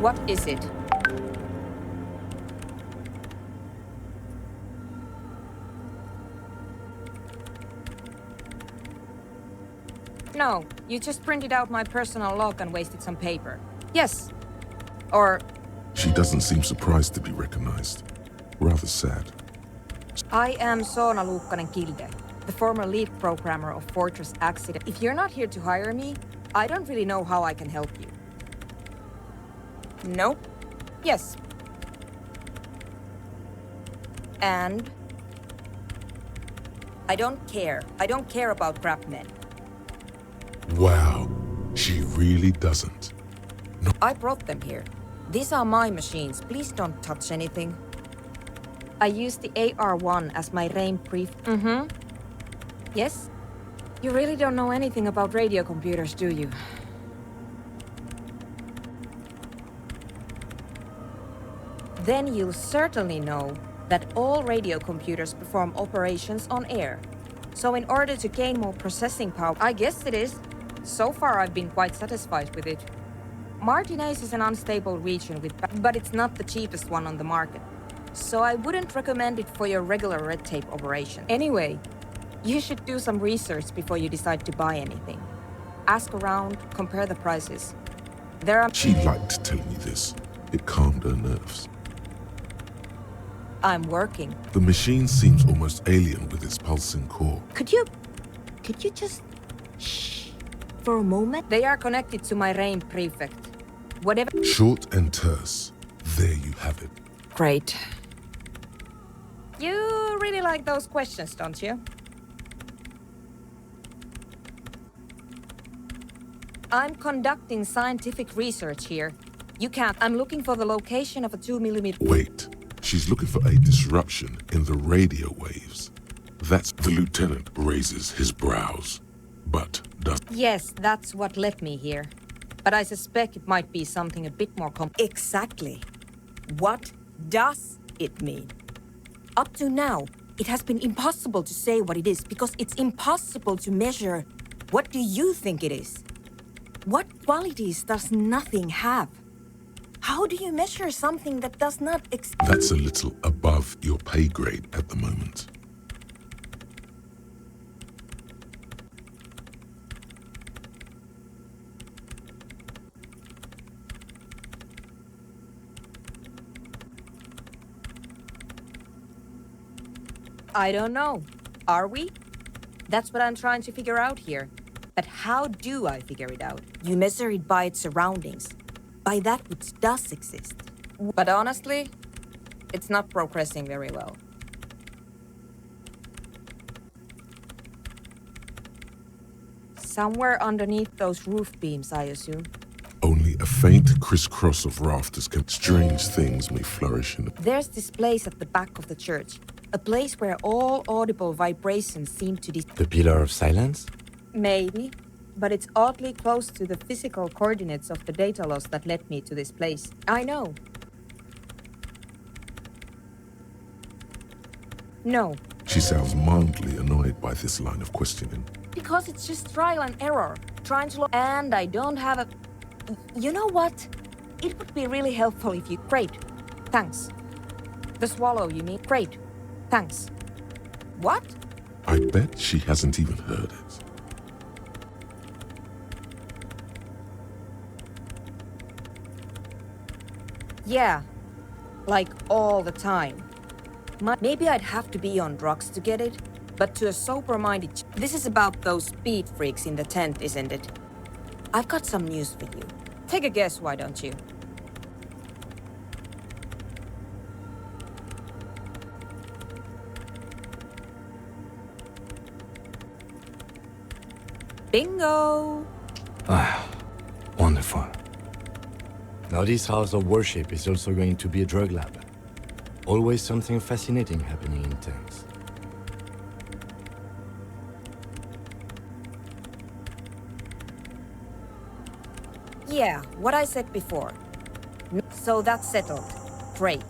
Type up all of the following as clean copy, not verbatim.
What is it? No, you just printed out my personal log and wasted some paper. Yes. Or... She doesn't seem surprised to be recognized. Rather sad. I am Soona Luukkanen-Kilde, the former lead programmer of Fortress Accident. If you're not here to hire me, I don't really know how I can help you. No? Yes. And? I don't care. I don't care about crap men. Wow, she really doesn't. No. I brought them here. These are my machines. Please don't touch anything. I used the AR-1 as my RAIN brief. Yes? You really don't know anything about radio computers, do you? Then you'll certainly know that all radio computers perform operations on air. So in order to gain more processing power, I guess it is. So far I've been quite satisfied with it. Martinez is an unstable region but it's not the cheapest one on the market. So I wouldn't recommend it for your regular red tape operation. Anyway, you should do some research before you decide to buy anything. Ask around, compare the prices. She liked telling me this. It calmed her nerves. I'm working. The machine seems almost alien with its pulsing core. Could you just shh for a moment? They are connected to my RAIN prefect. Whatever. Short and terse. There you have it. Great. You really like those questions, don't you? I'm conducting scientific research here. You can't. I'm looking for the location of a 2mm. Wait. She's looking for a disruption in the radio waves. That's the lieutenant raises his brows. But does... Yes, that's what led me here. But I suspect it might be something a bit more Exactly. What does it mean? Up to now, it has been impossible to say what it is because it's impossible to measure. What do you think it is? What qualities does nothing have? How do you measure something that does not That's a little above your pay grade at the moment. I don't know. Are we? That's what I'm trying to figure out here. But how do I figure it out? You measure it by its surroundings. By that which does exist. But honestly, it's not progressing very well. Somewhere underneath those roof beams, I assume. Only a faint crisscross of rafters can... Strange things may flourish in... There's this place at the back of the church. A place where all audible vibrations seem to... The Pillar of Silence? Maybe. But it's oddly close to the physical coordinates of the data loss that led me to this place. I know. No. She sounds mildly annoyed by this line of questioning. Because it's just trial and error. Trying to... And I don't have a... You know what? It would be really helpful if you... Great. Thanks. The swallow, you mean? Great. Thanks. What? I bet she hasn't even heard it. Yeah. Like all the time. Maybe I'd have to be on drugs to get it, but to a sober-minded... This is about those speed freaks in the tent, isn't it? I've got some news for you. Take a guess, why don't you? Bingo! Ah, wonderful. Now this house of worship is also going to be a drug lab. Always something fascinating happening in tents. Yeah, what I said before. So that's settled. Great.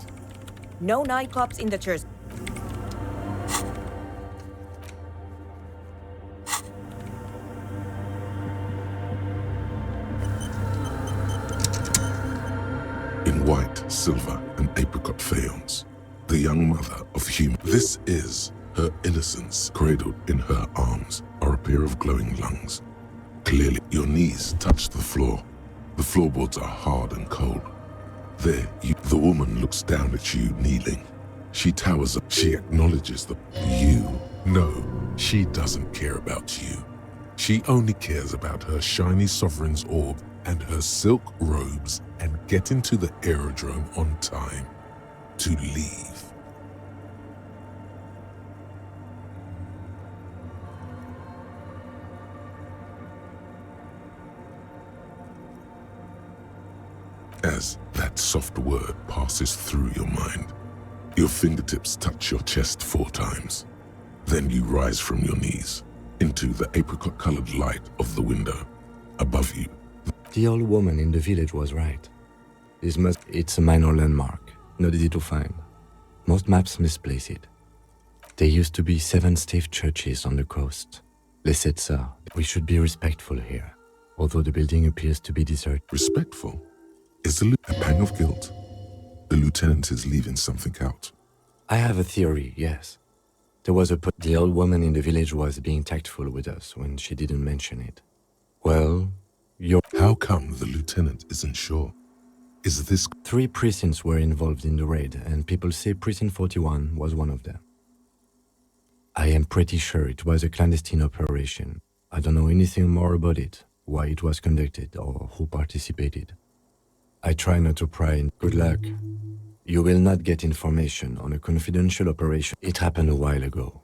No nightclubs in the church. silver and apricot faience. The young mother of human. This is her innocence cradled in her arms are a pair of glowing lungs. Clearly, your knees touch the floor. The floorboards are hard and cold. There, the woman looks down at you kneeling. She towers up. She acknowledges you. No, she doesn't care about you. She only cares about her shiny sovereign's orb and her silk robes and getting to the aerodrome on time to leave. As that soft word passes through your mind, your fingertips touch your chest 4 times. Then you rise from your knees into the apricot-colored light of the window above you. The old woman in the village was right. It's a minor landmark, not easy to find. Most maps misplace it. There used to be 7 stave churches on the coast. Les Sept Sœurs. We should be respectful here, although the building appears to be deserted. Respectful? Is a pang of guilt? The lieutenant is leaving something out. I have a theory, yes. The old woman in the village was being tactful with us when she didn't mention it. Well, How come the lieutenant isn't sure? Is this... 3 precincts were involved in the raid, and people say Precinct 41 was one of them. I am pretty sure it was a clandestine operation. I don't know anything more about it, why it was conducted, or who participated. I try not to pry. Good luck. You will not get information on a confidential operation. It happened a while ago.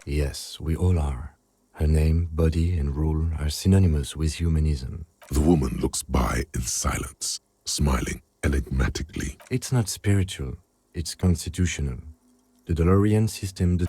Yes, we all are. Her name, body, and rule are synonymous with humanism. The woman looks by in silence, smiling enigmatically. It's not spiritual. It's constitutional. The DeLorean system...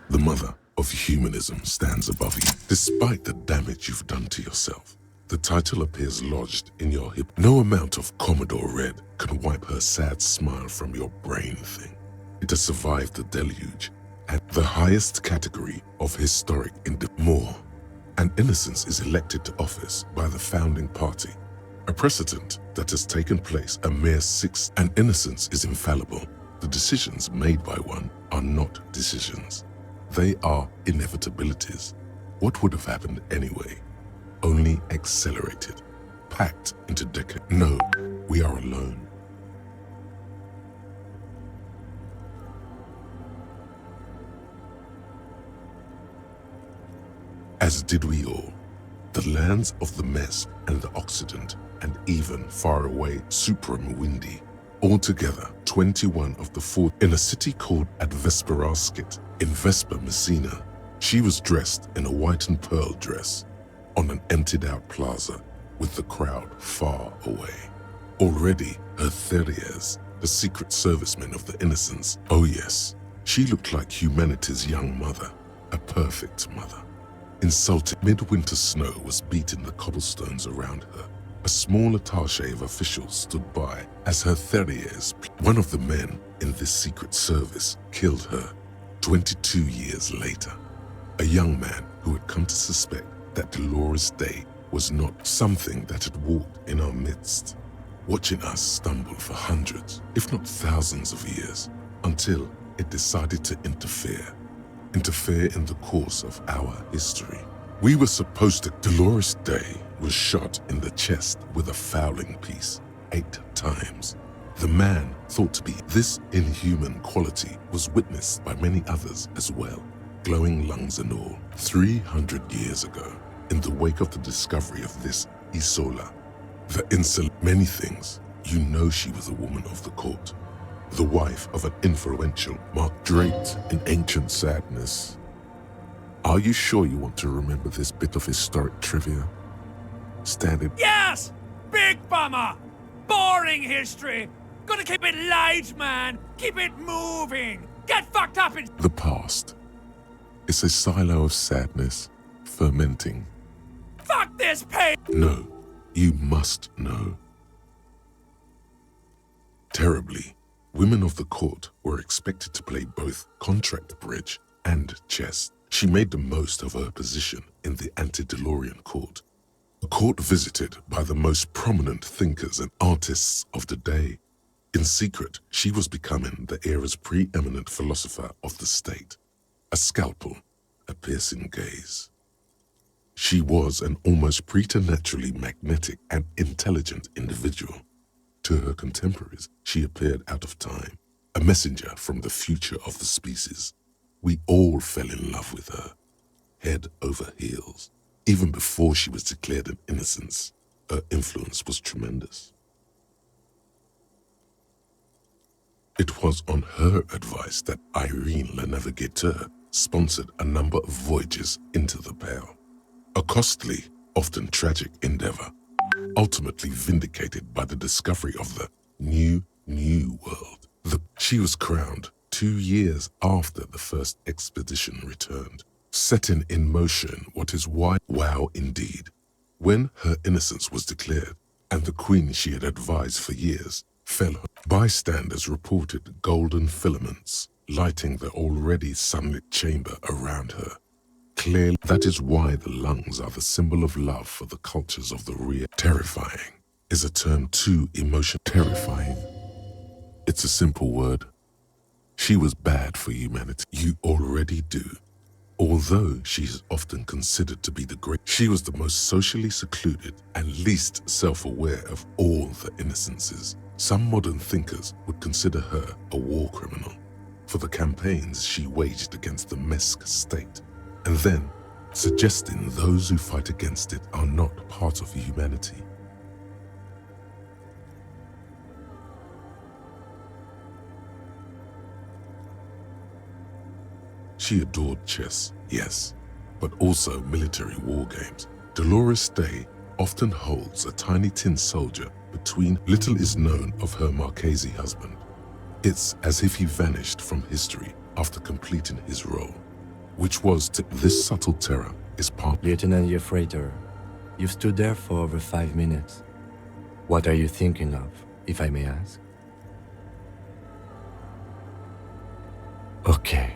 The mother of humanism stands above you. Despite the damage you've done to yourself, the title appears lodged in your hip. No amount of Commodore Red can wipe her sad smile from your brain thing. It has survived the deluge at the highest category of historic more. And innocence is elected to office by the founding party, a precedent that has taken place a mere 6. And innocence is infallible. The decisions made by one are not decisions. They are inevitabilities. What would have happened anyway? Only accelerated, packed into decades. No, we are alone. As did we all. The lands of the Mess and the Occident, and even far away Supram Windy. Altogether, 21 of the 4 in a city called Advesperaskit in Vespa Messina. She was dressed in a white and pearl dress on an emptied-out plaza with the crowd far away. Already, her Theriers, the secret servicemen of the Innocents. Oh yes, she looked like humanity's young mother, a perfect mother. Insulting midwinter snow was beating the cobblestones around her. A small attaché of officials stood by as her Theriers. One of the men in this secret service killed her 22 years later. A young man who had come to suspect that Dolores Day was not something that had walked in our midst, watching us stumble for hundreds, if not thousands of years, until it decided to interfere in the course of our history. We were supposed to... Dolores Day was shot in the chest with a fowling piece 8 times. The man thought to be this inhuman quality was witnessed by many others as well, glowing lungs and all. 300 years ago, in the wake of the discovery of this Isola, many things, you know she was a woman of the court, the wife of an influential monarch draped in ancient sadness. Are you sure you want to remember this bit of historic trivia? standing. Yes! Big bummer! Boring history! Gotta keep it light, man! Keep it moving! Get fucked up and... The past is a silo of sadness, fermenting. Fuck this pain! No, you must know. Terribly, women of the court were expected to play both contract bridge and chess. She made the most of her position in the antediluvian court, a court visited by the most prominent thinkers and artists of the day. In secret, she was becoming the era's preeminent philosopher of the state, a scalpel, a piercing gaze. She was an almost preternaturally magnetic and intelligent individual. To her contemporaries, she appeared out of time, a messenger from the future of the species. We all fell in love with her, head over heels. Even before she was declared an innocence, her influence was tremendous. It was on her advice that Irene Le Navigateur sponsored a number of voyages into the Pale, a costly, often tragic endeavor, ultimately vindicated by the discovery of the new world. She was crowned 2 years after the first expedition returned, setting in motion what is wow indeed. When her innocence was declared, and the queen she had advised for years fell, bystanders reported golden filaments lighting the already sunlit chamber around her. Clearly, that is why the lungs are the symbol of love for the cultures of the rear. Terrifying is a term too emotional. Terrifying. It's a simple word. She was bad for humanity. You already do. Although she is often considered to be the great, she was the most socially secluded and least self-aware of all the innocences. Some modern thinkers would consider her a war criminal for the campaigns she waged against the Mesk state, and then suggesting those who fight against it are not part of humanity. She adored chess, yes, but also military war games. Dolores Day often holds a tiny tin soldier between. Little is known of her Marchese husband. It's as if he vanished from history after completing his role, which was to this subtle terror is part. Lieutenant Yefrater, you've stood there for over 5 minutes. What are you thinking of, if I may ask? Okay.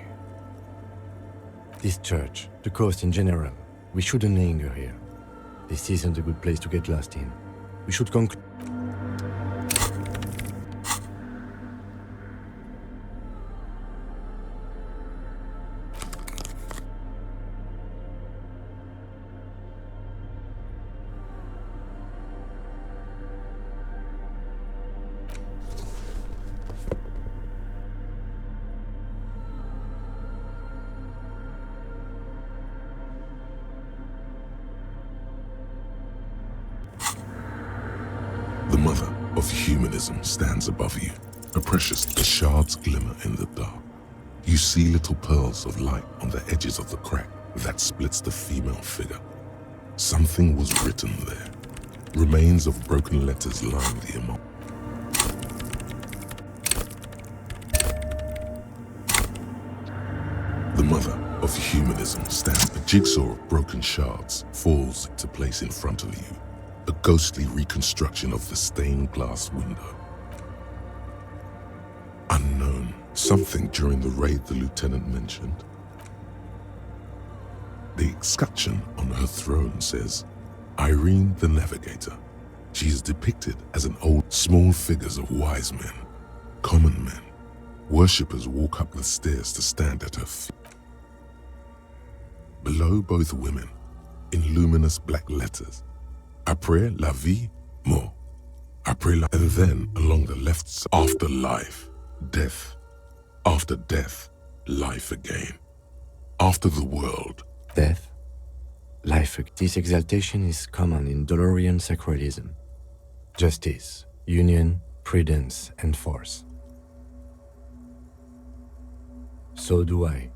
This church, the coast in general, we shouldn't linger here. This isn't a good place to get lost in. We should conclude. The mother of humanism stands above you, a precious, the shards glimmer in the dark. You see little pearls of light on the edges of the crack that splits the female figure. Something was written there. Remains of broken letters line the amount. The mother of humanism stands. A jigsaw of broken shards falls into place in front of you. A ghostly reconstruction of the stained glass window. Unknown. Something during the raid the lieutenant mentioned. The escutcheon on her throne says, Irene the Navigator. She is depicted as an old, small figures of wise men, common men. Worshippers walk up the stairs to stand at her feet. Below both women, in luminous black letters, Après la vie, mort. Après la... And then along the left side, after life, death. After death, life again. After the world. Death, life. This exaltation is common in Dolorian sacralism. Justice, union, prudence, and force. So do I.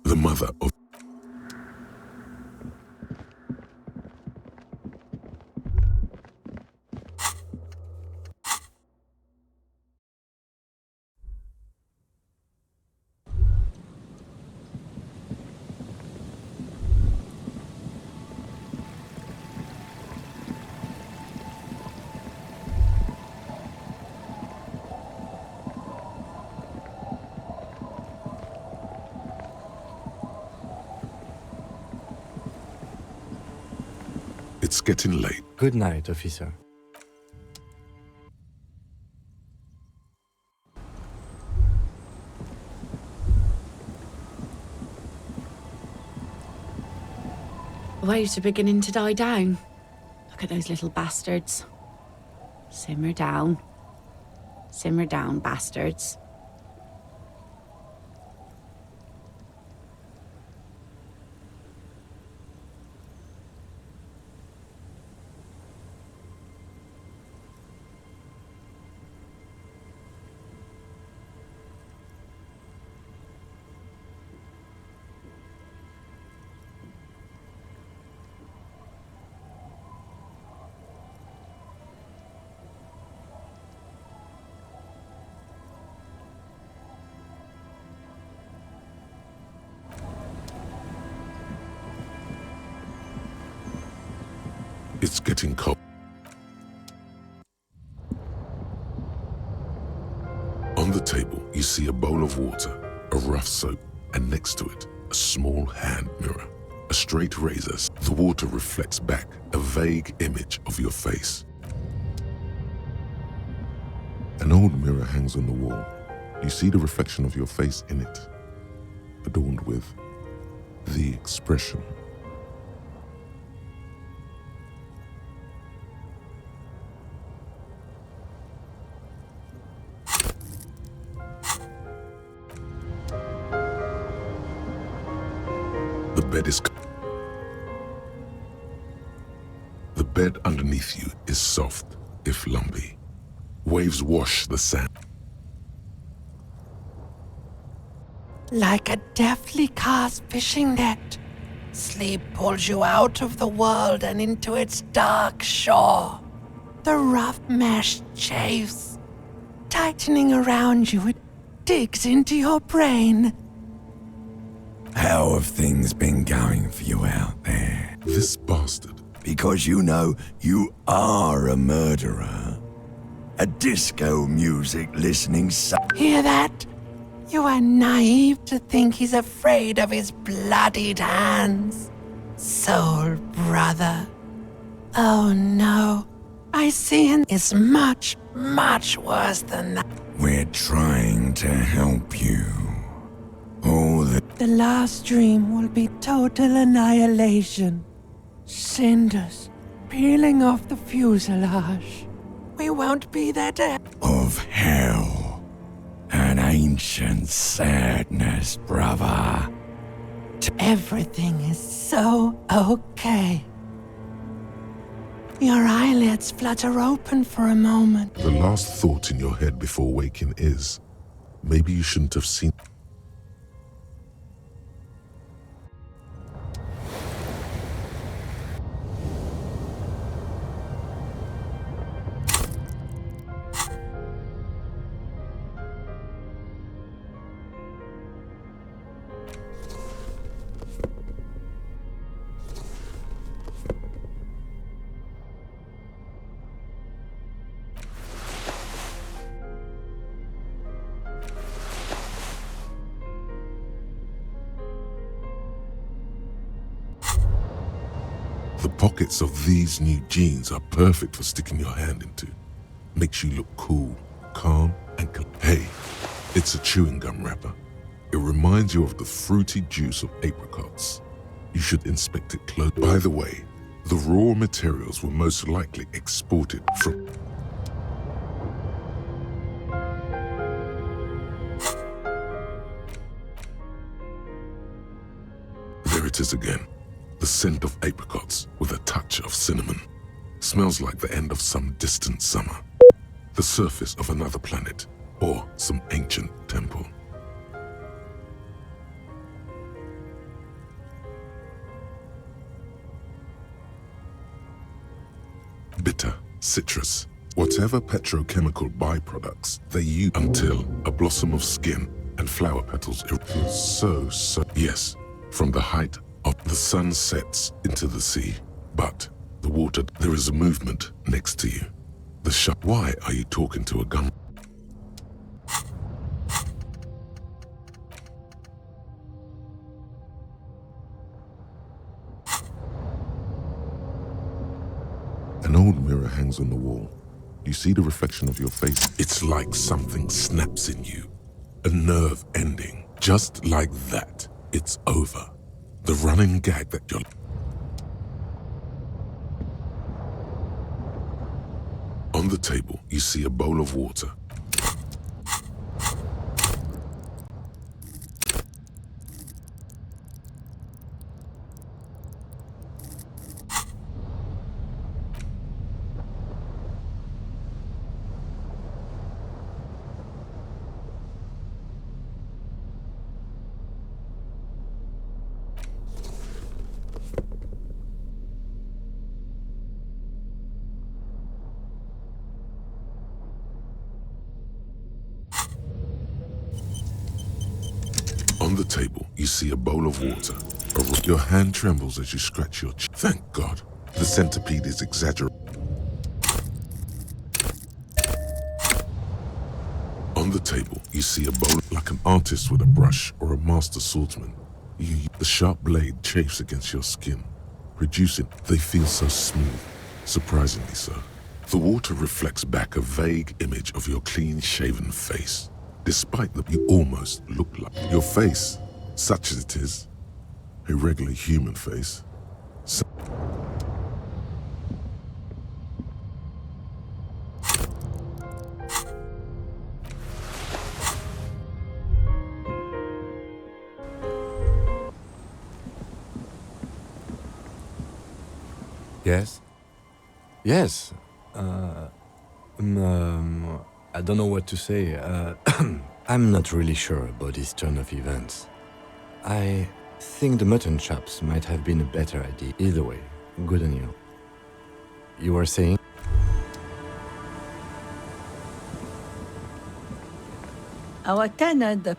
The mother of... It's getting late. Good night, officer. Waves are beginning to die down. Look at those little bastards. Simmer down. Simmer down, bastards. It's getting cold. On the table, you see a bowl of water, a rough soap, and next to it, a small hand mirror. A straight razor. The water reflects back a vague image of your face. An old mirror hangs on the wall. You see the reflection of your face in it, adorned with the expression. The bed underneath you is soft, if lumpy. Waves wash the sand. Like a deftly cast fishing net, sleep pulls you out of the world and into its dark shore. The rough mesh chafes, tightening around you, it digs into your brain. How have things been going for you out there? This bastard. Because you know you are a murderer. A disco music listening Hear that? You are naive to think he's afraid of his bloodied hands. Soul brother. Oh no, I see him is much, much worse than that. We're trying to help you. All The last dream will be total annihilation. Cinders peeling off the fuselage. We won't be there to of hell. An ancient sadness, brother. Everything is so okay. Your eyelids flutter open for a moment. The last thought in your head before waking is, maybe you shouldn't have seen. The pockets of these new jeans are perfect for sticking your hand into. Makes you look cool, calm, and hey, it's a chewing gum wrapper. It reminds you of the fruity juice of apricots. You should inspect it closely. By the way, the raw materials were most likely exported from... There it is again. The scent of apricots with a touch of cinnamon. Smells like the end of some distant summer. The surface of another planet or some ancient temple. Bitter, citrus, whatever petrochemical byproducts they use until a blossom of skin and flower petals. It feels so, yes, from the height of the sun sets into the sea, but the water, there is a movement next to you. The shop. Why are you talking to a gun? An old mirror hangs on the wall. You see the reflection of your face. It's like something snaps in you. A nerve ending. Just like that, it's over. The running gag that you're... On the table, you see a bowl of water. On the table, you see a bowl of water. Your hand trembles as you scratch your chin. Thank God, the centipede is exaggerated. On the table, you see a bowl like an artist with a brush or a master swordsman. The sharp blade chafes against your skin, reducing. They feel so smooth, surprisingly so. The water reflects back a vague image of your clean-shaven face. Despite that, you almost look like your face, such as it is, a regular human face. Yes? Yes. I don't know what to say. I'm not really sure about this turn of events. I think the mutton chops might have been a better idea. Either way, good on you. You were saying? وكان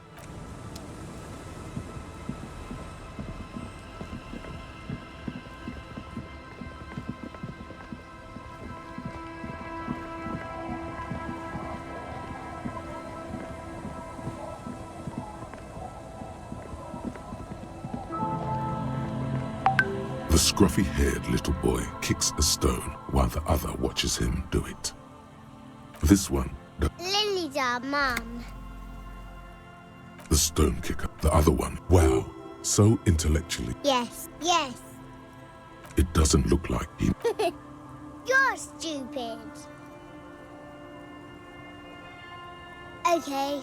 The scruffy-haired little boy kicks a stone while the other watches him do it. This one, Lily's our mum. the stone kicker. The other one, wow, so intellectually. Yes, yes. It doesn't look like he... You're stupid. Okay.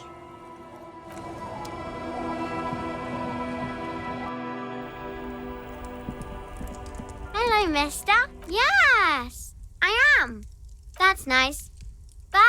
Hello, mister. Yes, I am. That's nice. Bye.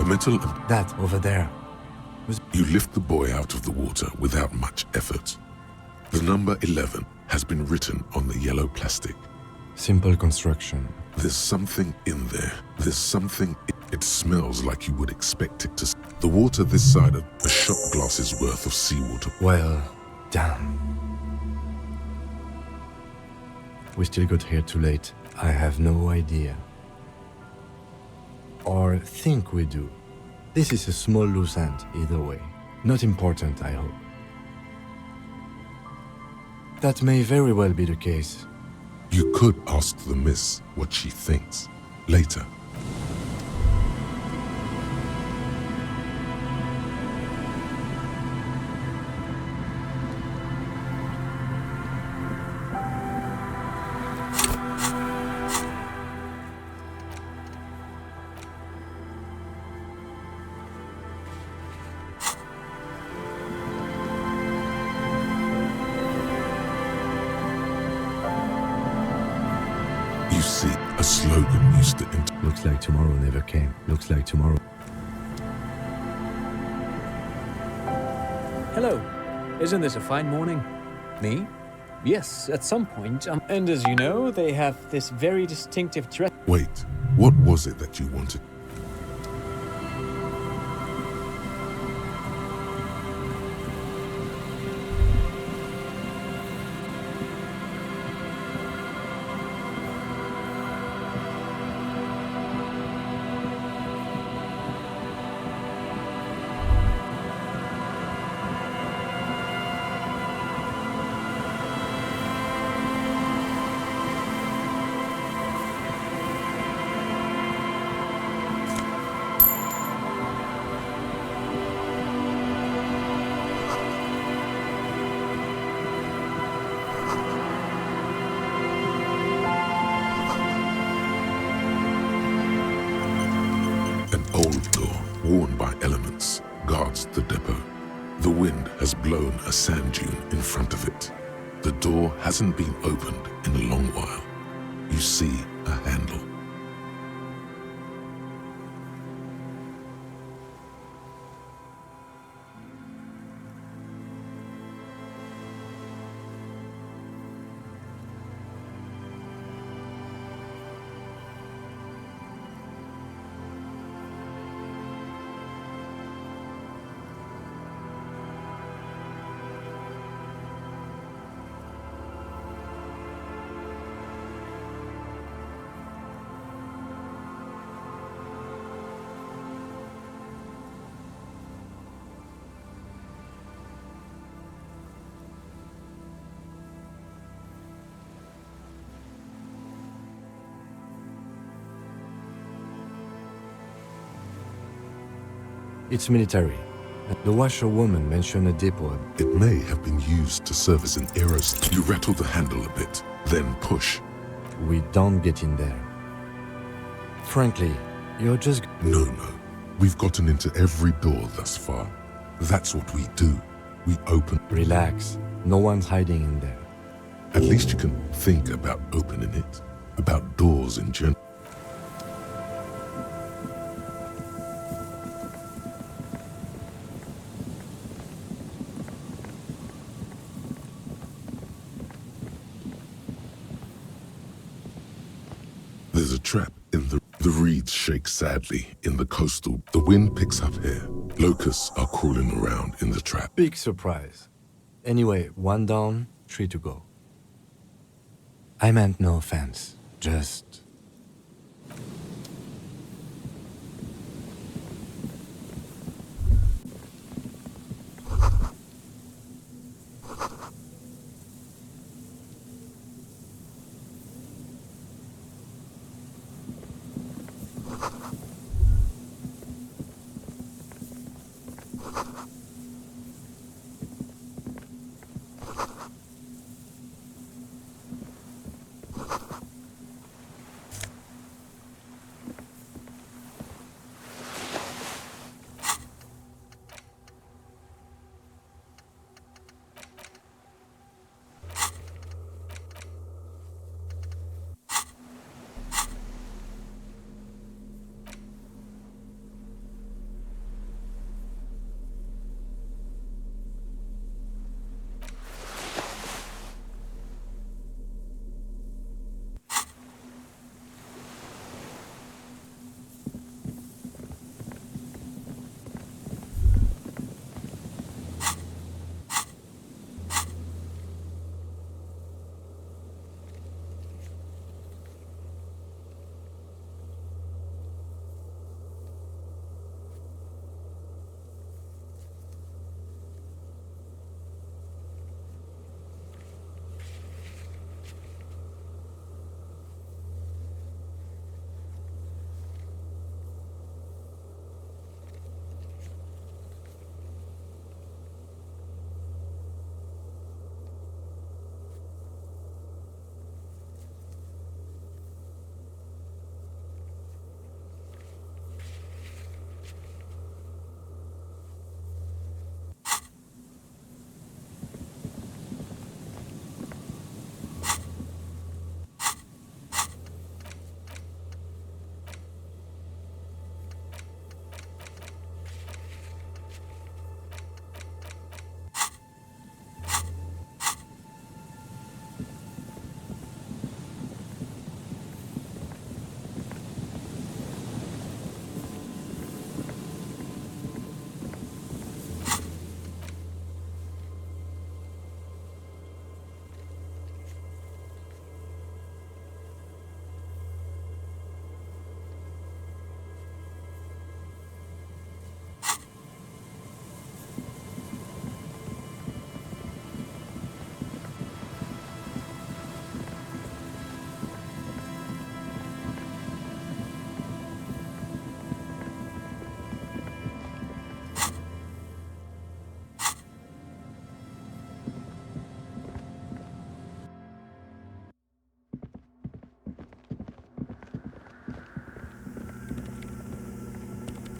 A metal... That over there. You lift the boy out of the water without much effort. The number 11 has been written on the yellow plastic. Simple construction. There's something in there. There's something... It smells like you would expect it to... The water this side of a shot glass's worth of seawater. Well, damn. We still got here too late. I have no idea. Or think we do. This is a small loose end, either way. Not important, I hope. That may very well be the case. You could ask the miss what she thinks later. A slogan used to Looks like tomorrow never came. Looks like tomorrow. Hello. Isn't this a fine morning? Me? Yes, at some point. And as you know, they have this very distinctive dress. Wait, what was it that you wanted? An old door, worn by elements, guards the depot. The wind has blown a sand dune in front of it. The door hasn't been opened in a long while. You see a handle. It's military. The washerwoman mentioned a depot. It may have been used to serve as an aerostat. You rattle the handle a bit, then push. We don't get in there. Frankly, you're just... No. We've gotten into every door thus far. That's what we do. We open. Relax. No one's hiding in there. At least you can think about opening it. About doors in general. There's a trap in the reeds shake sadly in the coastal. The wind picks up here. Locusts are crawling around in the trap. Big surprise. Anyway, 1 down, 3 to go. I meant no offense. Just...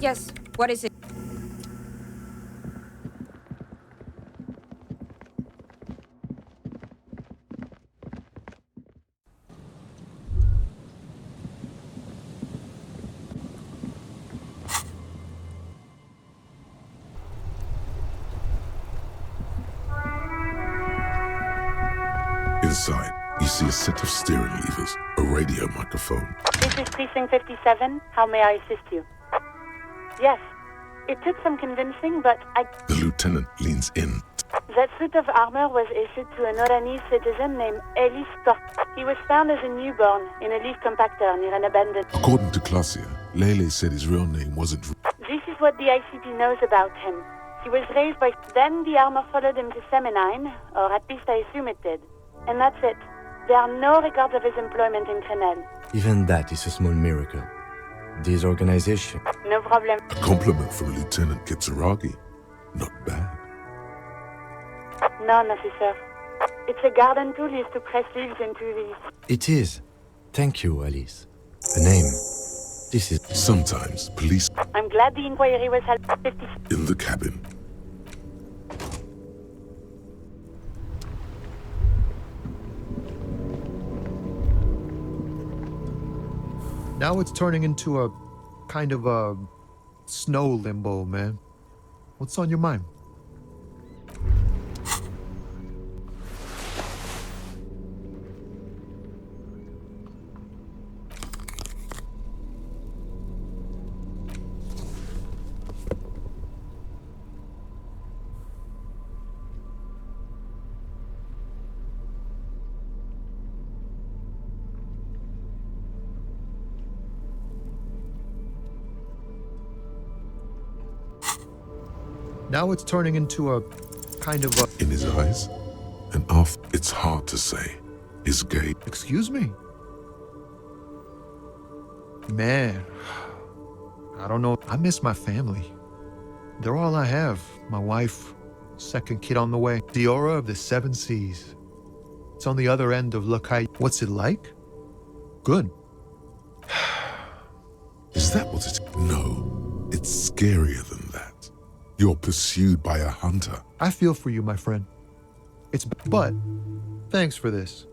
Yes, what is it? Inside, you see a set of steering levers, a radio microphone. This is Precinct 57. How may I assist you? Yes. It took some convincing, but The lieutenant leans in. That suit of armor was issued to an Oranese citizen named Elysium. He was found as a newborn in a leaf compactor near an abandoned... According to Clausia, Lele said his real name wasn't... This is what the ICP knows about him. He was raised by... Then the armor followed him to Seminine, or at least I assume it did. And that's it. There are no records of his employment in Crenel. Even that is a small miracle. This organization... No problem. A compliment from Lieutenant Kitsuragi. Not bad. None, officer. It's a garden tool used to press leaves into these. It is. Thank you, Alice. A name. This is... Sometimes police I'm glad the inquiry was held. 50... in the cabin. Now it's turning into a kind of a snow limbo, man. What's on your mind? Now it's turning into a kind of a... In his eyes, and off, it's hard to say. His gaze. Excuse me? Man, I don't know. I miss my family. They're all I have. My wife, second kid on the way. The aura of the seven seas. It's on the other end of Lakai. What's it like? Good. Is that what it... No, it's scarier than that. You're pursued by a hunter. I feel for you, my friend. But thanks for this.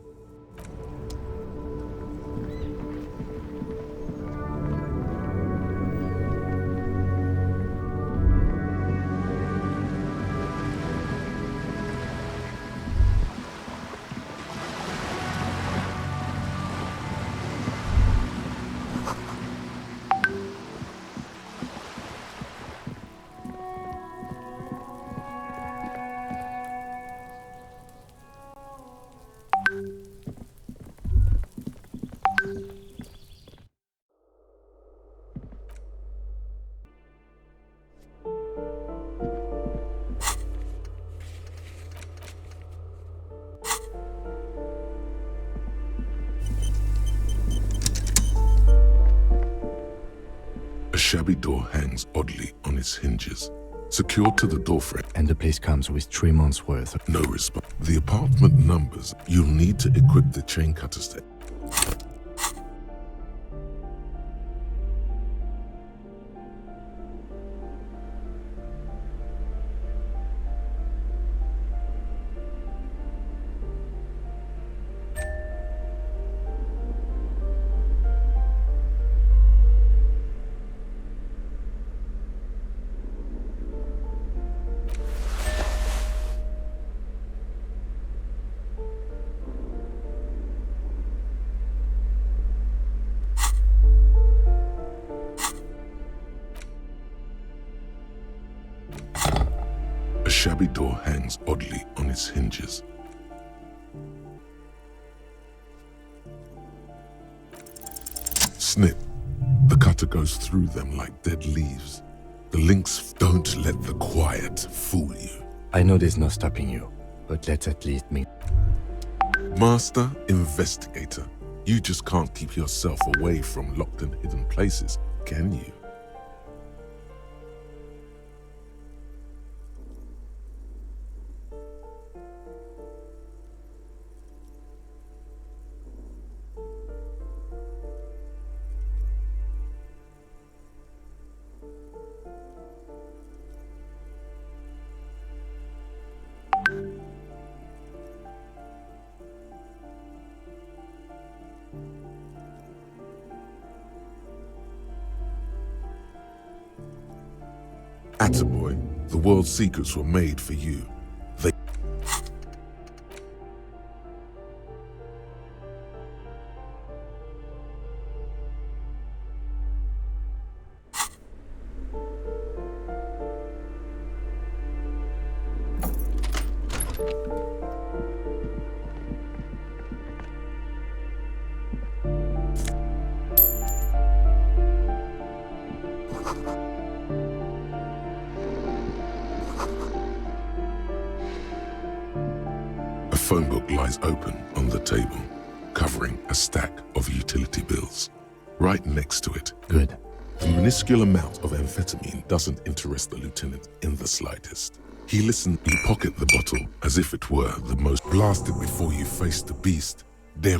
A shabby door hangs oddly on its hinges, secured to the doorframe. And the place comes with 3 months' worth of... No response. The apartment numbers. You'll need to equip the chain cutter step. A shabby door hangs oddly on its hinges. Snip. The cutter goes through them like dead leaves. The links don't let the quiet fool you. I know there's no stopping you, but let's at least meet. Master Investigator, you just can't keep yourself away from locked and hidden places, can you? Attaboy, the world's secrets were made for you. They A phone book lies open on the table, covering a stack of utility bills. Right next to it, Good. the minuscule amount of amphetamine doesn't interest the lieutenant in the slightest. He listened. You pocket the bottle as if it were the most blasted before you face the beast. There.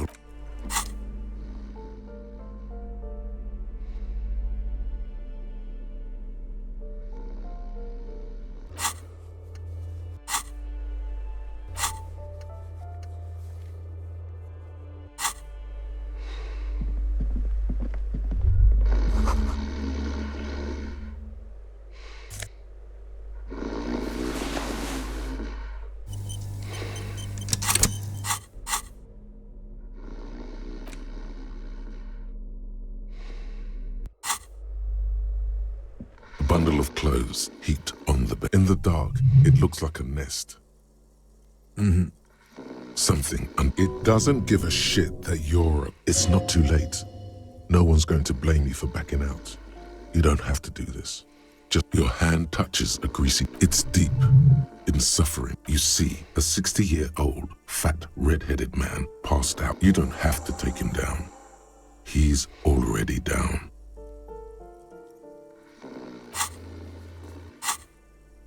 A bundle of clothes heaped on the bed. In the dark, it looks like a nest. Something, and it doesn't give a shit that you're. It's not too late. No one's going to blame you for backing out. You don't have to do this. Just your hand touches a greasy. It's deep in suffering. You see a 60-year-old, fat, red-headed man passed out. You don't have to take him down. He's already down.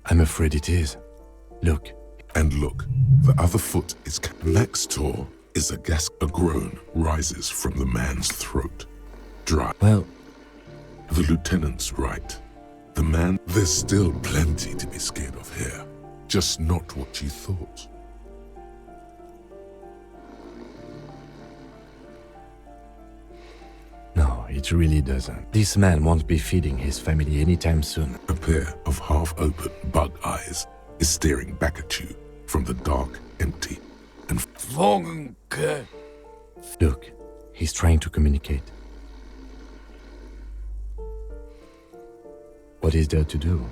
I'm afraid it is. Look. And look, the other foot is next door is a gas. A groan rises from the man's throat. Dry. Well, The lieutenant's right. The man, there's still plenty to be scared of here. Just not what you thought. no, it really doesn't. This man won't be feeding his family anytime soon. A pair of half-open bug eyes is staring back at you from the dark, empty, and Look, he's trying to communicate. What is there to do?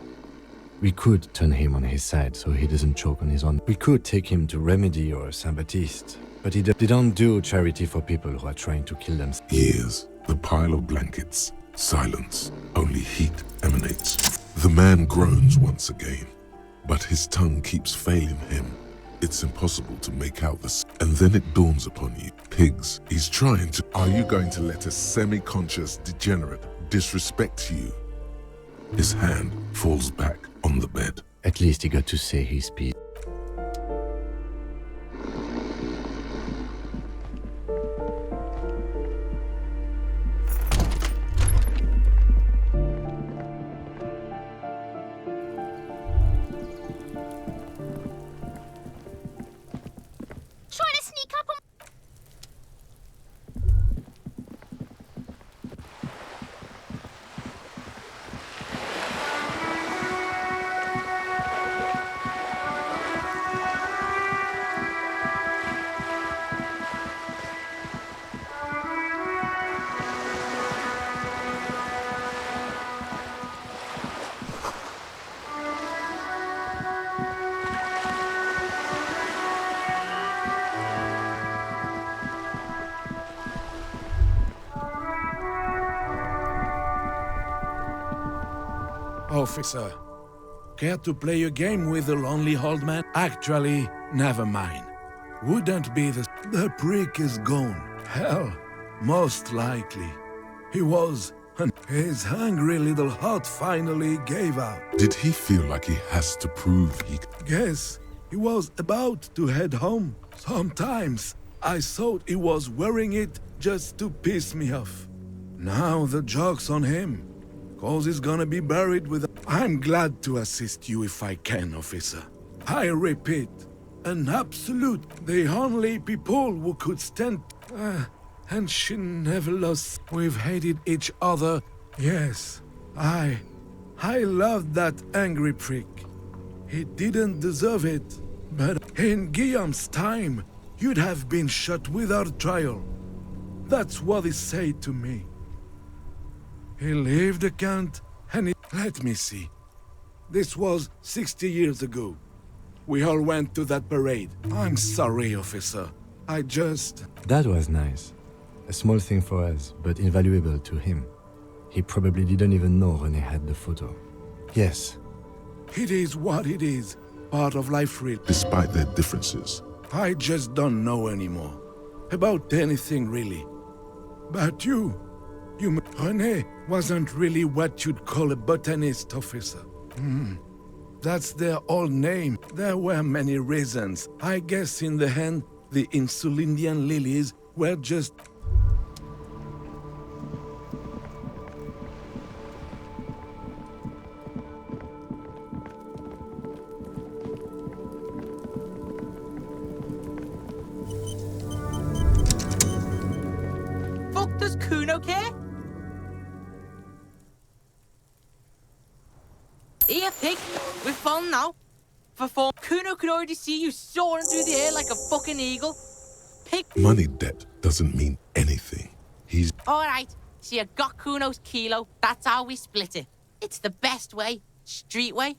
We could turn him on his side so he doesn't choke on his own. We could take him to Remedy or Saint-Baptiste, but they don't do charity for people who are trying to kill themselves. years, the pile of blankets, silence, only heat emanates. The man groans once again, but his tongue keeps failing him. It's impossible to make out this. And then it dawns upon you. Pigs, he's trying to. Are you going to let a semi-conscious degenerate disrespect you? His hand falls back on the bed. At least he got to say his piece. Trying to sneak up on... Officer, care to play a game with the lonely old man? Actually, never mind. Wouldn't be the... The prick is gone. Hell, most likely. He was... And his hungry little heart finally gave out. Did he feel like he has to prove he... Guess he was about to head home. Sometimes I thought he was wearing it just to piss me off. Now the joke's on him. Cause he's gonna be buried with... I'm glad to assist you if I can, officer. I repeat, an absolute, the only people who could stand... and she never lost. We've hated each other. Yes, I I loved that angry prick. He didn't deserve it, but in Guillaume's time, you'd have been shot without trial. That's what he said to me. He left the count and he... Let me see. This was 60 years ago. We all went to that parade. I'm sorry, officer. I just... That was nice. A small thing for us, but invaluable to him. He probably didn't even know René had the photo. Yes. It is what it is. Part of life, really. Despite their differences, I just don't know anymore. About anything, really. But you... René wasn't really what you'd call a botanist, officer. That's their old name. There were many reasons. I guess in the end, the Insulindian lilies were just... Fuck does Kuno care? Here, pig. We're falling now. For form, Kuno can already see you soaring through the air like a fucking eagle. Pig. money debt doesn't mean anything. He's Alright, so you got Kuno's kilo. That's how we split it. It's the best way. Street way.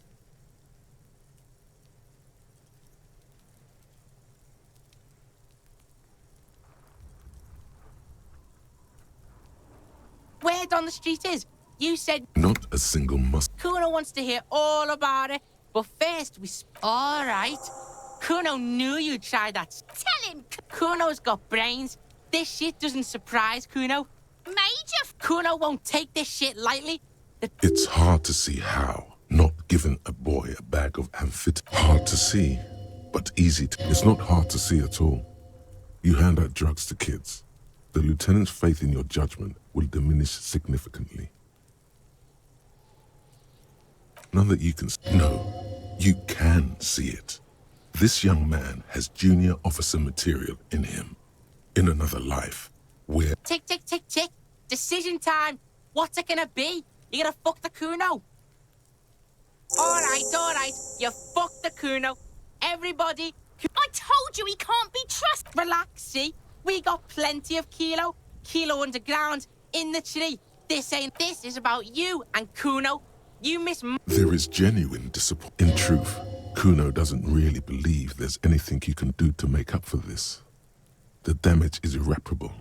Where down the street is? You said not a single must. Kuno wants to hear all about it, but first we... All right. Kuno knew you'd try that. Tell him, Kuno's got brains. This shit doesn't surprise Kuno. Major. Kuno won't take this shit lightly. It's hard to see how. Not giving a boy a bag of amphit. Hard to see, but easy to... It's not hard to see at all. You hand out drugs to kids. The lieutenant's faith in your judgment will diminish significantly. None that you can... No, you can see it. This young man has junior officer material in him. In another life, where... Tick, tick, tick, tick. Decision time. What's it gonna be? You gonna fuck the Kuno? All right. You fuck the Kuno. Everybody... I told you he can't be trusted. Relax, see? We got plenty of Kilo. Kilo underground, in the tree. This is about you and Kuno. You miss... There is genuine disappointment. In truth, Kuno doesn't really believe there's anything you can do to make up for this. The damage is irreparable.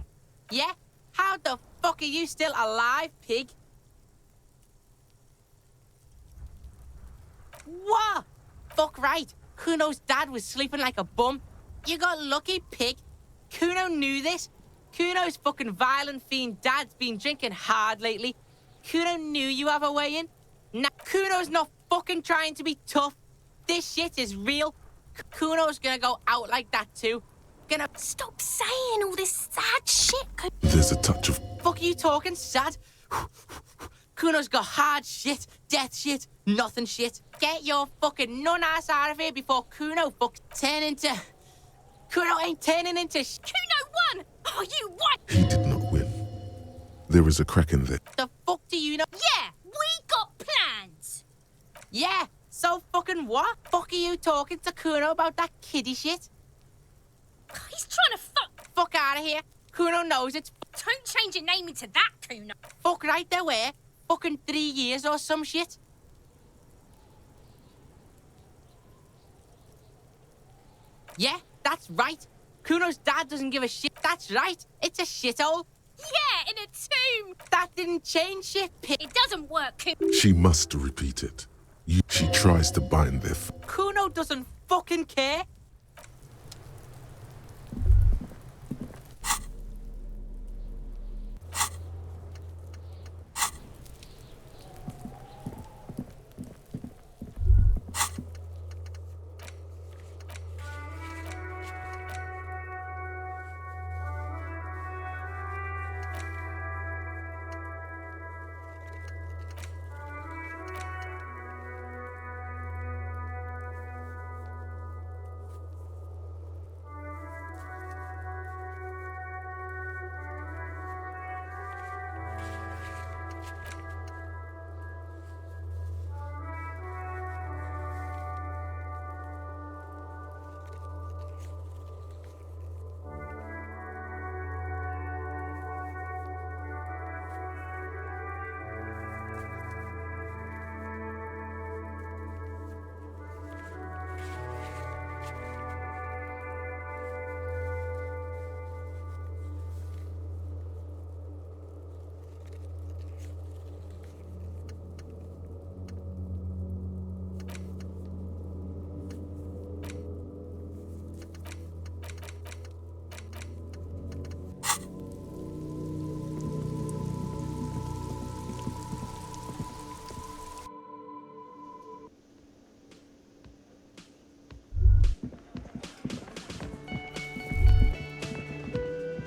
Yeah? How the fuck are you still alive, pig? What? Fuck right. Kuno's dad was sleeping like a bum. You got lucky, pig. Kuno knew this. Kuno's fucking violent fiend dad's been drinking hard lately. Kuno knew you have a way in. Nah, Kuno's not fucking trying to be tough. This shit is real. Kuno's gonna go out like that too. Gonna... Stop saying all this sad shit. There's a touch of... Fuck you talking sad? Kuno's got hard shit, death shit, nothing shit. Get your fucking nun-ass out of here before Kuno fucks turn into... Kuno ain't turning into... Kuno won! Oh, you won! He did not win. There is a crack in there. The fuck do you know? Yeah, we got plans. Yeah, so fucking what? Fuck are you talking to Kuno about that kiddie shit? He's trying to fuck... Fuck out of here. Kuno knows it's... Don't change your name into that, Kuno. Fuck right there were. Fucking 3 years or some shit. Yeah, that's right. Kuno's dad doesn't give a shit. That's right. It's a shithole. Yeah, in a tomb. That didn't change shit, pig. It doesn't work, Kuno. She must repeat it. She tries to bind their... Kuno doesn't fucking care.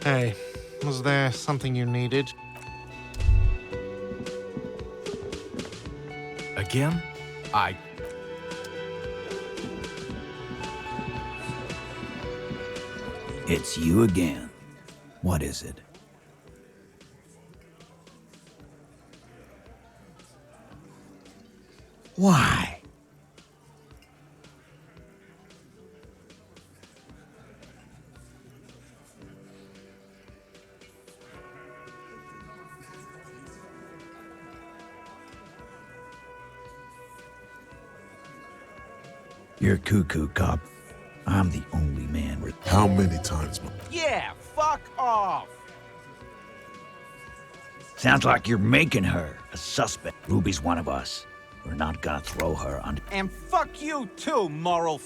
Hey, was there something you needed? Again? It's you again. What is it? Why? You're cuckoo, cop. I'm the only man with... How many times, Yeah, fuck off! Sounds like you're making her a suspect. Ruby's one of us. We're not gonna throw her under... And fuck you too, moral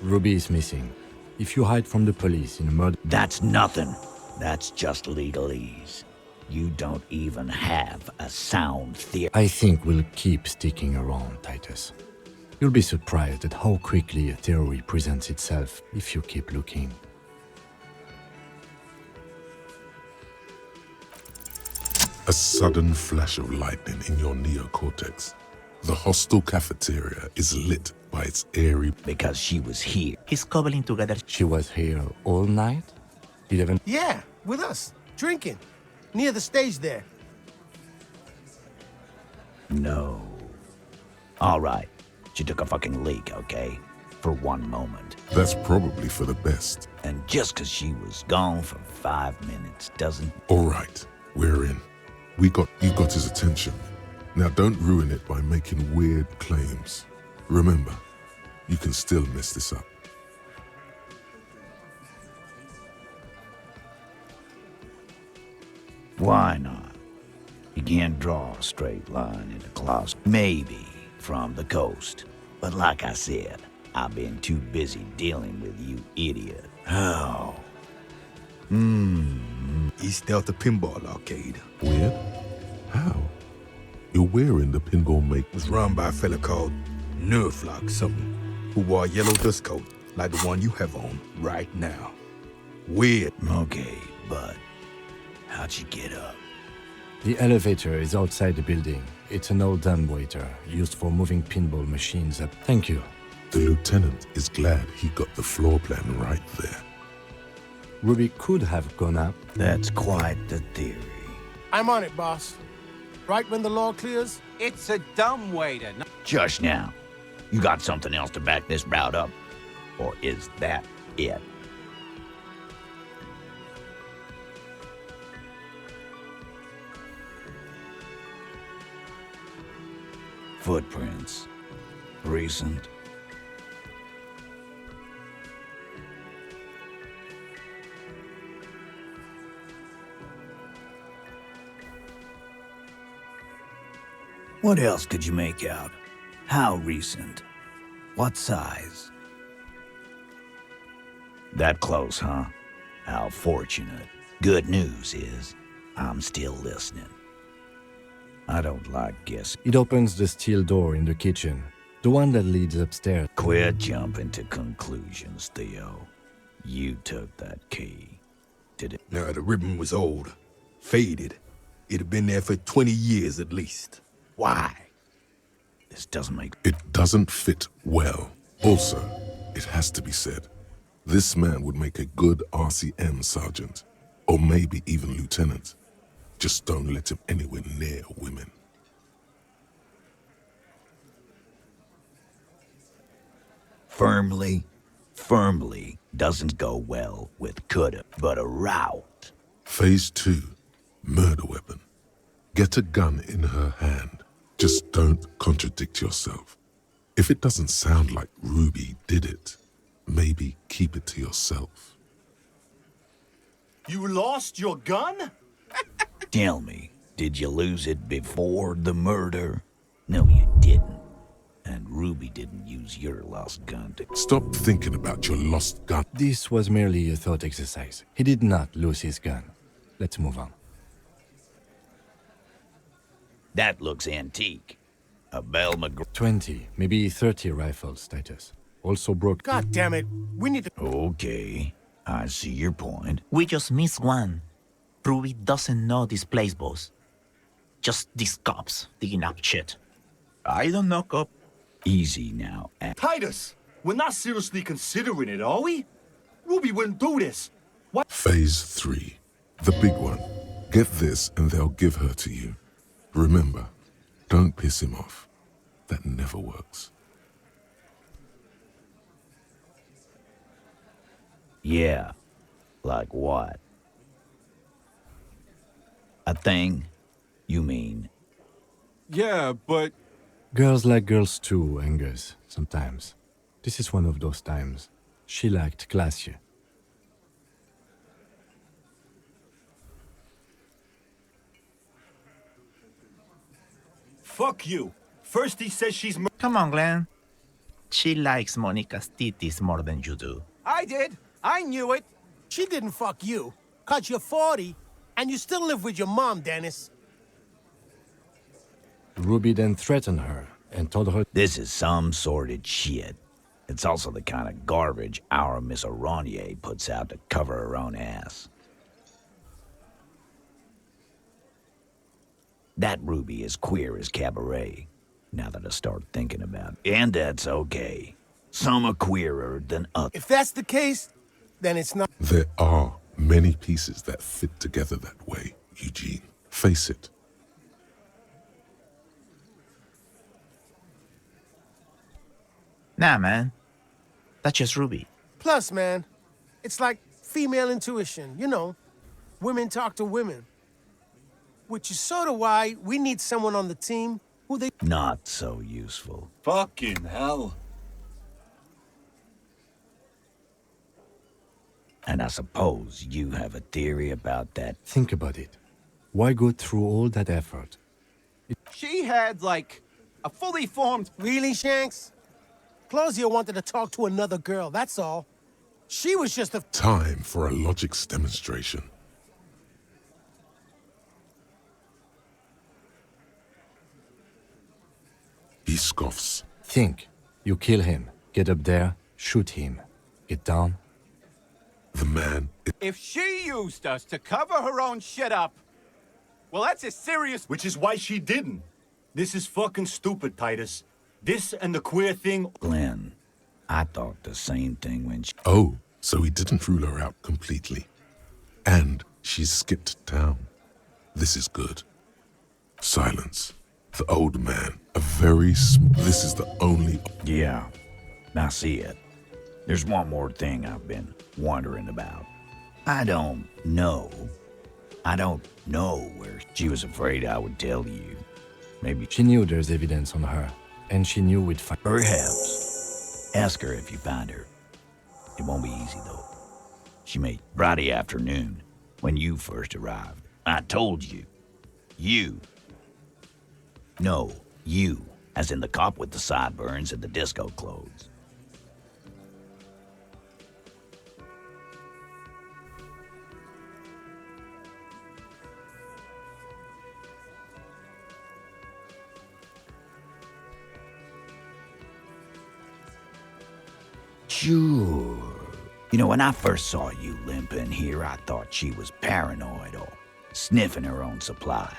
Ruby is missing. If you hide from the police in a murder... That's nothing. That's just legalese. You don't even have a sound theory. I think we'll keep sticking around, Titus. You'll be surprised at how quickly a theory presents itself if you keep looking. A sudden flash of lightning in your neocortex. The hostel cafeteria is lit by its airy... Because she was here. He's cobbling together. She was here all night? 11... Yeah, with us, drinking. Near the stage there. No. All right. She took a fucking leak, okay? For one moment. That's probably for the best. And just 'cause she was gone for 5 minutes doesn't... All right, we're in. You got his attention. Now don't ruin it by making weird claims. Remember, you can still mess this up. Why not? You can't draw a straight line in a closet. Maybe from the coast. But like I said, I've been too busy dealing with you idiot. How? East Delta Pinball Arcade. Weird? How? You're wearing the pinball make... Was run by a fella called Nerflock something, who wore a yellow dust coat like the one you have on right now. Weird. Okay, but how'd you get up? The elevator is outside the building. It's an old dumbwaiter used for moving pinball machines up. Thank you. The lieutenant is glad he got the floor plan right there. Ruby could have gone up. That's quite the theory. I'm on it, boss. Right when the law clears? It's a dumbwaiter. Just now. You got something else to back this route up? Or is that it? Footprints. Recent. What else could you make out? How recent? What size? That close, huh? How fortunate. Good news is, I'm still listening. I don't like guessing. It opens the steel door in the kitchen, the one that leads upstairs. Quit jumping to conclusions, Theo. You took that key. Did it? No, the ribbon was old. Faded. It had been there for 20 years at least. Why? This doesn't make... It doesn't fit well. Also, it has to be said, this man would make a good RCM sergeant, or maybe even lieutenant. Just don't let him anywhere near women. Firmly doesn't go well with coulda, but a route. Phase 2, murder weapon. Get a gun in her hand. Just don't contradict yourself. If it doesn't sound like Ruby did it, maybe keep it to yourself. You lost your gun? Tell me, did you lose it before the murder? No, you didn't. And Ruby didn't use your lost gun to... Stop thinking about your lost gun. This was merely a thought exercise. He did not lose his gun. Let's move on. That looks antique. A Bell McGraw... 20, maybe 30 rifles, Titus. Also broke... God damn it. We need to... Okay, I see your point. We just missed one. Ruby doesn't know this place, boss. Just these cops digging up shit. I don't knock up. Easy now. Titus, we're not seriously considering it, are we? Ruby wouldn't do this. What? Phase 3. The big one. Get this and they'll give her to you. Remember, don't piss him off. That never works. Yeah. Like what? A thing? You mean? Yeah, but... Girls like girls too, Angus, sometimes. This is one of those times. She liked classier. Fuck you. First he says she's... Come on, Glenn. She likes Monica's titties more than you do. I did. I knew it. She didn't fuck you. 'Cause you're 40, and you still live with your mom, Dennis. Ruby then threatened her and told her... This is some sordid shit. It's also the kind of garbage our Miss Aronier puts out to cover her own ass. That Ruby is queer as cabaret, now that I start thinking about it. And that's okay. Some are queerer than others. If that's the case, then it's not... There are many pieces that fit together that way, Eugene. Face it. Nah, man. That's just Ruby. Plus, man, it's like female intuition, you know. Women talk to women. Which is sort of why we need someone on the team who they... Not so useful. Fucking hell. And I suppose you have a theory about that. Think about it. Why go through all that effort? She had, like, a fully formed... Really, Shanks? Claudia wanted to talk to another girl, that's all. She was just a... Time for a logics demonstration. He scoffs. Think. You kill him. Get up there. Shoot him. Get down. The man... If she used us to cover her own shit up, well, that's a serious... Which is why she didn't. This is fucking stupid, Titus. This and the queer thing... Glenn, I thought the same thing when she... Oh, so he didn't rule her out completely. And she skipped town. This is good. Silence. The old man, a very this is the only... Yeah, I see it. There's one more thing I've been wondering about. I don't know where she was afraid I would tell you. Maybe... She knew there's evidence on her, and she knew we'd find... Perhaps. Ask her if you find her. It won't be easy, though. She made Friday afternoon, when you first arrived. I told you. You. No, you, as in the cop with the sideburns and the disco clothes. Sure. You know, when I first saw you limping here, I thought she was paranoid or sniffing her own supply.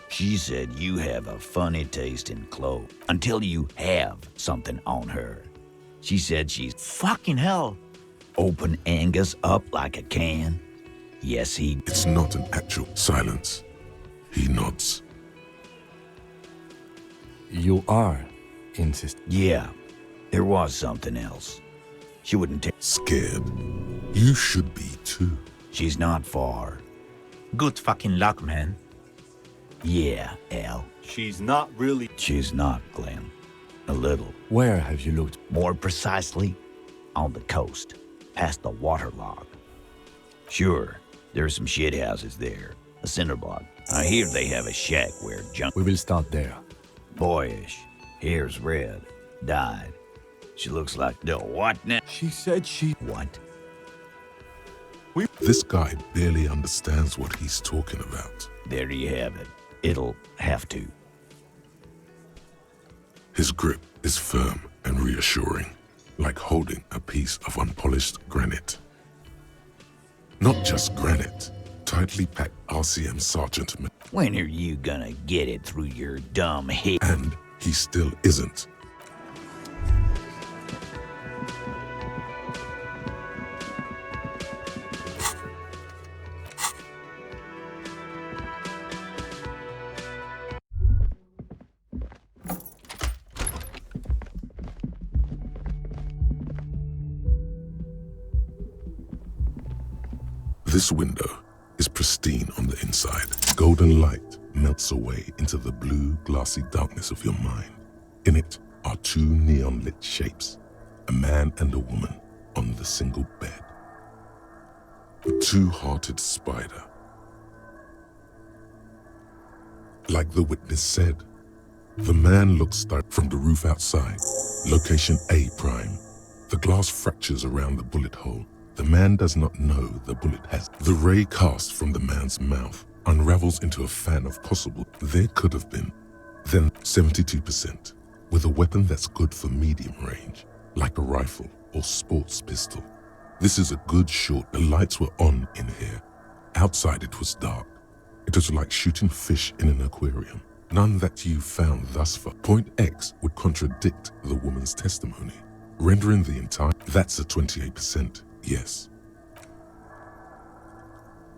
She said you have a funny taste in clothes until you have something on her. She said she's fucking hell. Open Angus up like a can. Yes, he... It's not an actual silence. He nods. You are, insist. Yeah, there was something else. She wouldn't take... Scared. You should be too. She's not far. Good fucking luck, man. Yeah, Al. She's not really... She's not, Glenn. A little. Where have you looked? More precisely, on the coast, past the waterlogged. Sure, There's some shit houses there. A cinder block. I hear they have a shack where junk... We will start there. Boyish. Hair's red. Dyed. She looks like the what now? She said she... What? This guy barely understands what he's talking about. There you have it. It'll have to. His grip is firm and reassuring, like holding a piece of unpolished granite. Not just granite, tightly packed RCM Sergeant. When are you gonna get it through your dumb head? And he still isn't. This window is pristine on the inside. Golden light melts away into the blue, glassy darkness of your mind. In it are two neon-lit shapes, a man and a woman on the single bed. A two-hearted spider. Like the witness said, the man looks direct from the roof outside, location A prime. The glass fractures around the bullet hole. The man does not know the bullet has. The ray cast from the man's mouth unravels into a fan of possible. There could have been. Then 72%, with a weapon that's good for medium range, like a rifle or sports pistol. This is a good shot. The lights were on in here. Outside it was dark. It was like shooting fish in an aquarium. None that you found thus far. Point X would contradict the woman's testimony, rendering the entire... That's a 28%. Yes.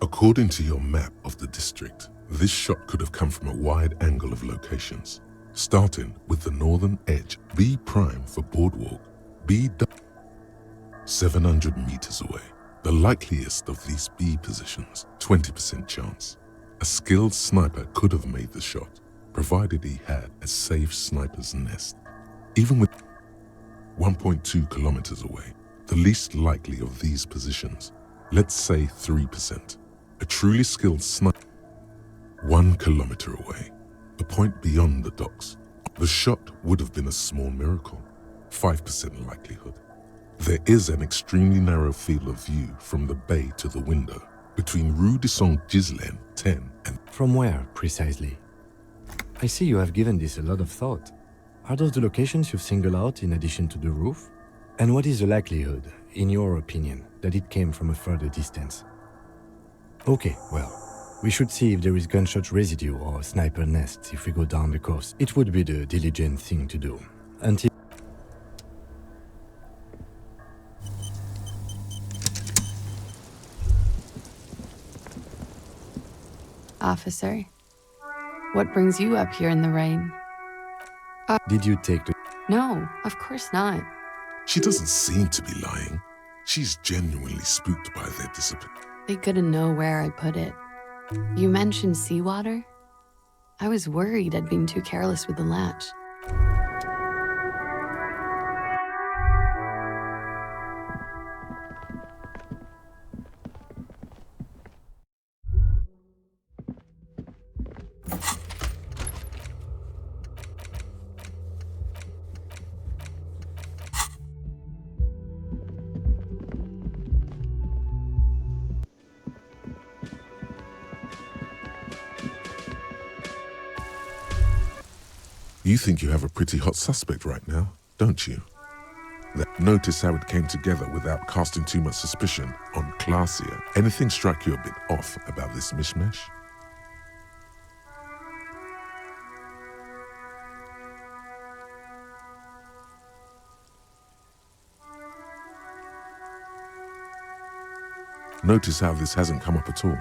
According to your map of the district, this shot could have come from a wide angle of locations, starting with the northern edge, B prime for boardwalk, B 700 meters away. The likeliest of these B positions, 20% chance. A skilled sniper could have made the shot, provided he had a safe sniper's nest. Even with 1.2 kilometers away, the least likely of these positions, let's say 3%, a truly skilled sniper, 1 kilometer away, a point beyond the docks. The shot would have been a small miracle, 5% likelihood. There is an extremely narrow field of view from the bay to the window, between Rue de Saint-Ghislain 10 and... From where, precisely? I see you have given this a lot of thought. Are those the locations you've singled out in addition to the roof? And what is the likelihood, in your opinion, that it came from a further distance? Okay, well, we should see if there is gunshot residue or sniper nests if we go down the coast. It would be the diligent thing to do. Until... Officer, what brings you up here in the rain? Did you take the... No, of course not. She doesn't seem to be lying. She's genuinely spooked by their discipline. They couldn't know where I put it. You mentioned seawater? I was worried I'd been too careless with the latch. You think you have a pretty hot suspect right now, don't you? Notice how it came together without casting too much suspicion on Clausia. Anything strike you a bit off about this mishmash? Notice how this hasn't come up at all.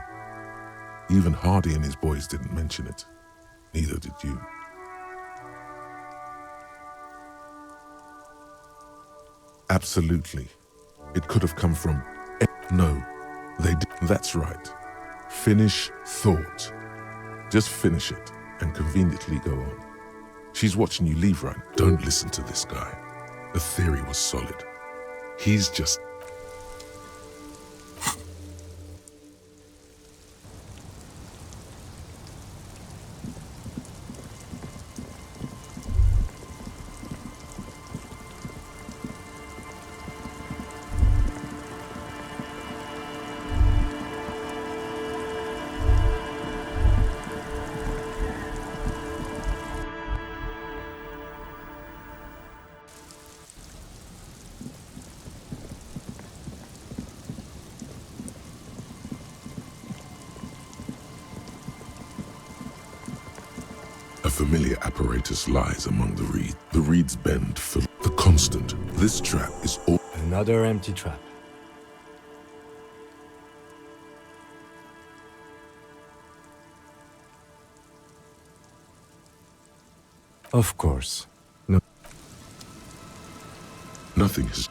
Even Hardy and his boys didn't mention it. Neither did you. Absolutely. It could have come from... No, they did. That's right. Finish thought. Just finish it and conveniently go on. She's watching you leave, right? Don't listen to this guy. The theory was solid. He's just... familiar apparatus lies among the reeds. The reeds bend for the constant. This trap is all. Another empty trap. Of course. No. Nothing is.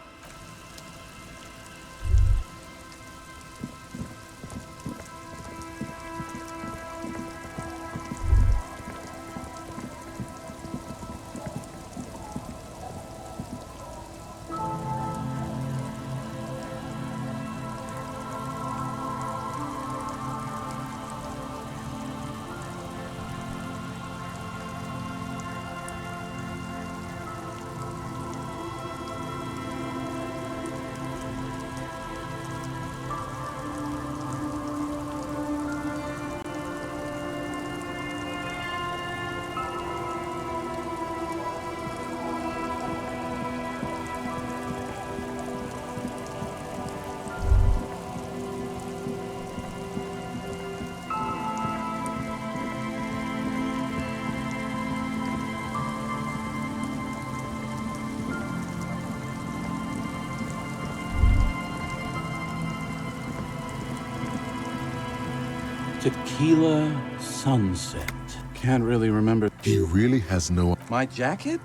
Tequila sunset. Can't really remember. He really has no. My jacket?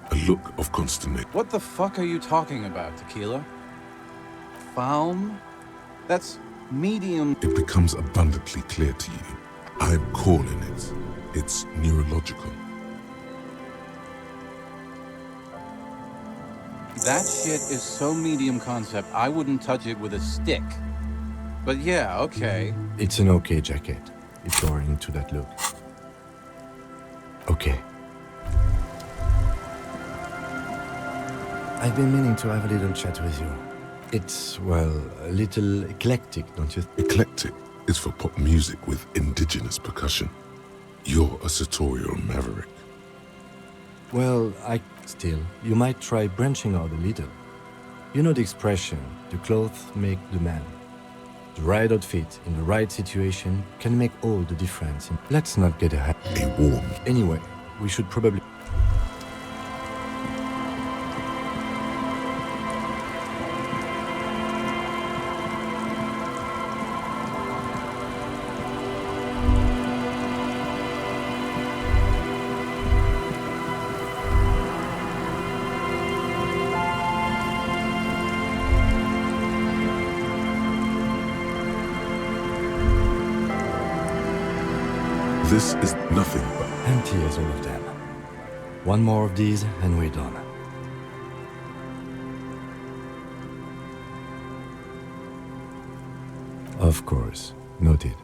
A look of consternation. What the fuck are you talking about, Tequila? Falm? That's medium. It becomes abundantly clear to you. I'm calling it. It's neurological. That shit is so medium concept, I wouldn't touch it with a stick. But yeah, okay. It's an okay jacket, if you're into that look. Okay. I've been meaning to have a little chat with you. It's, well, a little eclectic, don't you think? Eclectic is for pop music with indigenous percussion. You're a sartorial maverick. Well, still, you might try branching out a little. You know the expression, the clothes make the man. The right outfit in the right situation can make all the difference. Let's not get ahead. A warm. Anyway, we should probably... This is nothing but empty as all of them. One more of these and we're done. Of course, noted.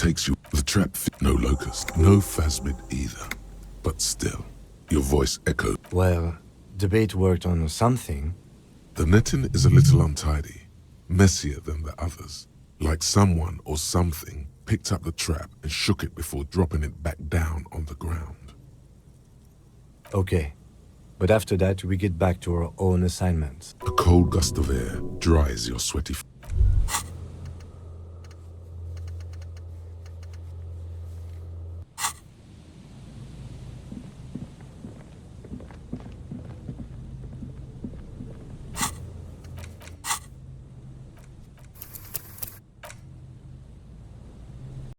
takes you. The trap fit no locust, no phasmid either. But still, your voice echoed. Well, the bait worked on something. The netting is a little untidy, messier than the others. Like someone or something picked up the trap and shook it before dropping it back down on the ground. Okay, but after that we get back to our own assignments. A cold gust of air dries your sweaty